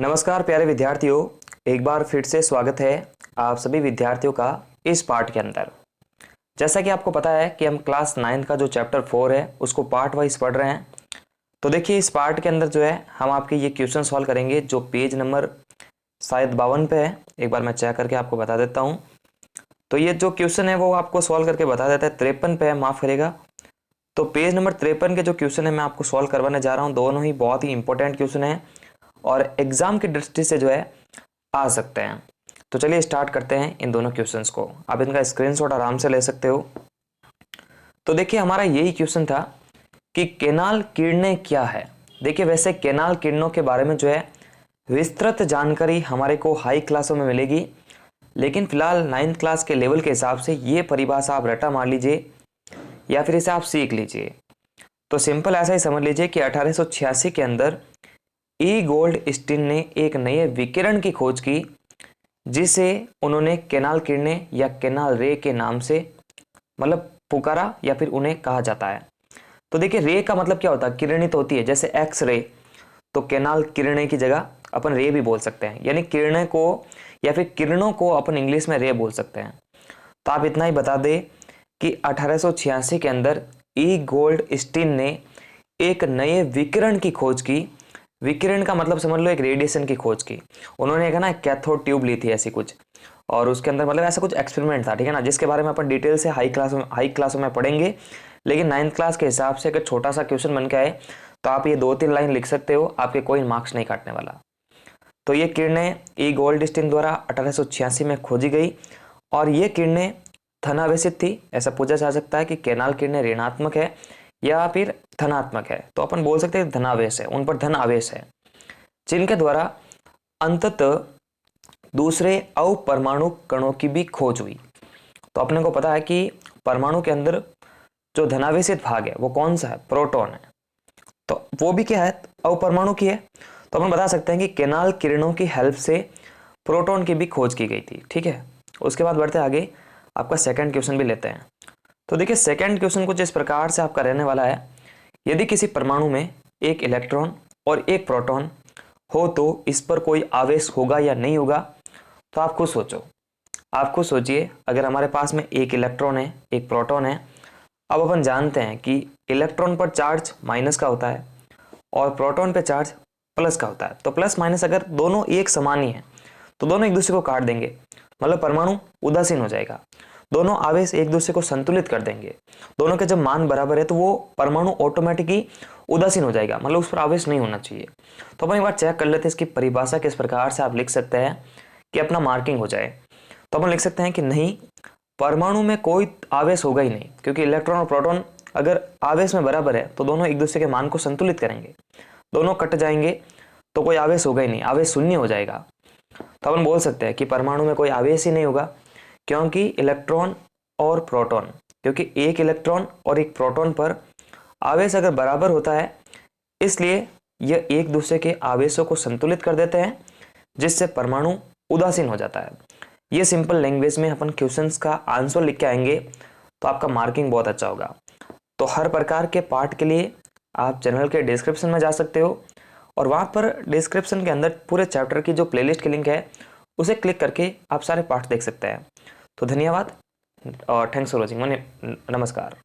नमस्कार प्यारे विद्यार्थियों, एक बार फिर से स्वागत है आप सभी विद्यार्थियों का इस पार्ट के अंदर। जैसा कि आपको पता है कि हम क्लास 9 का जो चैप्टर 4 है उसको पार्ट वाइज पढ़ रहे हैं। तो देखिए इस पार्ट के अंदर जो है हम आपके ये क्वेश्चन सॉल्व करेंगे जो पेज नंबर शायद 52 पे है। एक बार मैं चेक करके आपको बता देता हूँ। तो ये जो क्वेश्चन है वो आपको सॉल्व करके बता देता है 53 पे है, माफ़ करेगा। तो पेज नंबर 53 के जो क्वेश्चन है मैं आपको सॉल्व करवाने जा रहा हूँ। दोनों ही बहुत ही इंपॉर्टेंट क्वेश्चन है और एग्जाम की दृष्टि से जो है आ सकते हैं। तो चलिए स्टार्ट करते हैं इन दोनों क्वेश्चंस को। आप इनका स्क्रीनशॉट आराम से ले सकते हो। तो देखिए हमारा यही क्वेश्चन था कि केनाल किरणें क्या है। देखिए वैसे केनाल किरणों के बारे में जो है विस्तृत जानकारी हमारे को हाई क्लासों में मिलेगी, लेकिन फिलहाल 9th क्लास के लेवल के हिसाब से ये परिभाषा आप रटा मार लीजिए या फिर इसे आप सीख लीजिए। तो सिंपल ऐसा ही समझ लीजिए कि 1886 के अंदर ई गोल्डस्टीन ने एक नए विकिरण की खोज की जिसे उन्होंने केनाल किरणें या केनाल रे के नाम से मतलब पुकारा या फिर उन्हें कहा जाता है। तो देखिए रे का मतलब क्या होता है, किरणित होती है, जैसे एक्स रे। तो केनाल किरणें की जगह अपन रे भी बोल सकते हैं, यानी किरणें को या फिर किरणों को अपन इंग्लिश में रे बोल सकते हैं। तो आप इतना ही बता दें कि 1886 के अंदर ई गोल्डस्टीन ने एक नए विकिरण की खोज की। विकिरण का मतलब समझ लो एक रेडिएशन की खोज की। उन्होंने एक ना कैथोड ट्यूब ली थी ऐसी कुछ, और उसके अंदर मतलब ऐसा कुछ एक्सपेरिमेंट था, ठीक है ना, जिसके बारे में अपन डिटेल से हाई क्लासों में पढ़ेंगे। लेकिन 9th क्लास के हिसाब से अगर छोटा सा क्वेश्चन बन के आए तो आप ये 2-3 लाइन लिख सकते हो, आपके कोई मार्क्स नहीं काटने वाला। तो ये किरणें ई गोल्डस्टीन द्वारा 1886 में खोजी गई और ये किरणें धनावेशित थी। ऐसा पूछा जा सकता है कि केनाल किरणें ऋणात्मक है या फिर धनात्मक है, तो अपन बोल सकते हैं धनावेश है, उन पर धन आवेश है, जिनके द्वारा अंततः दूसरे अपरमाणु कणों की भी खोज हुई। तो अपने को पता है कि परमाणु के अंदर जो धनावेशित भाग है वो कौन सा है, प्रोटॉन है। तो वो भी क्या है, अपरमाणु की है। तो अपन बता सकते हैं कि केनाल किरणों की हेल्प से प्रोटॉन की भी खोज की गई थी, ठीक है। उसके बाद बढ़ते आगे, आपका सेकंड क्वेश्चन भी लेते हैं। तो देखिए सेकंड क्वेश्चन कुछ इस प्रकार से आपका रहने वाला है। यदि किसी परमाणु में एक इलेक्ट्रॉन और एक प्रोटॉन हो तो इस पर कोई आवेश होगा या नहीं होगा। तो आप खुद सोचो, आप खुद सोचिए। अगर हमारे पास में एक इलेक्ट्रॉन है, एक प्रोटॉन है। अब अपन जानते हैं कि इलेक्ट्रॉन पर चार्ज माइनस का होता है और प्रोटॉन पे चार्ज प्लस का होता है। तो प्लस माइनस अगर दोनों एक समान ही है तो दोनों एक दूसरे को काट देंगे, मतलब परमाणु उदासीन हो जाएगा। दोनों आवेश एक दूसरे को संतुलित कर देंगे। दोनों के जब मान बराबर है तो वो परमाणु ऑटोमेटिकली उदासीन हो जाएगा, मतलब उस पर आवेश नहीं होना चाहिए। तो अपन एक बार चेक कर लेते हैं इसकी परिभाषा किस प्रकार से आप लिख सकते हैं कि अपना मार्किंग हो जाए। तो अपन लिख सकते हैं कि नहीं, परमाणु में कोई आवेश होगा ही नहीं, क्योंकि इलेक्ट्रॉन और प्रोटॉन अगर आवेश में बराबर है तो दोनों एक दूसरे के मान को संतुलित करेंगे। दोनों कट जाएंगे तो कोई आवेश होगा ही नहीं, आवेश शून्य हो जाएगा। तो अपन बोल सकते हैं कि परमाणु में कोई आवेश ही नहीं होगा, क्योंकि इलेक्ट्रॉन और प्रोटॉन, क्योंकि एक इलेक्ट्रॉन और एक प्रोटॉन पर आवेश अगर बराबर होता है, इसलिए यह एक दूसरे के आवेशों को संतुलित कर देते हैं, जिससे परमाणु उदासीन हो जाता है। ये सिंपल लैंग्वेज में अपन क्वेश्चंस का आंसर लिख के आएंगे तो आपका मार्किंग बहुत अच्छा होगा। तो हर प्रकार के पार्ट के लिए आप चैनल के डिस्क्रिप्शन में जा सकते हो और वहाँ पर डिस्क्रिप्शन के अंदर पूरे चैप्टर की जो प्लेलिस्ट की लिंक है उसे क्लिक करके आप सारे पार्ट देख सकते हैं। तो धन्यवाद और थैंक्स फॉर वॉचिंग। नमस्कार।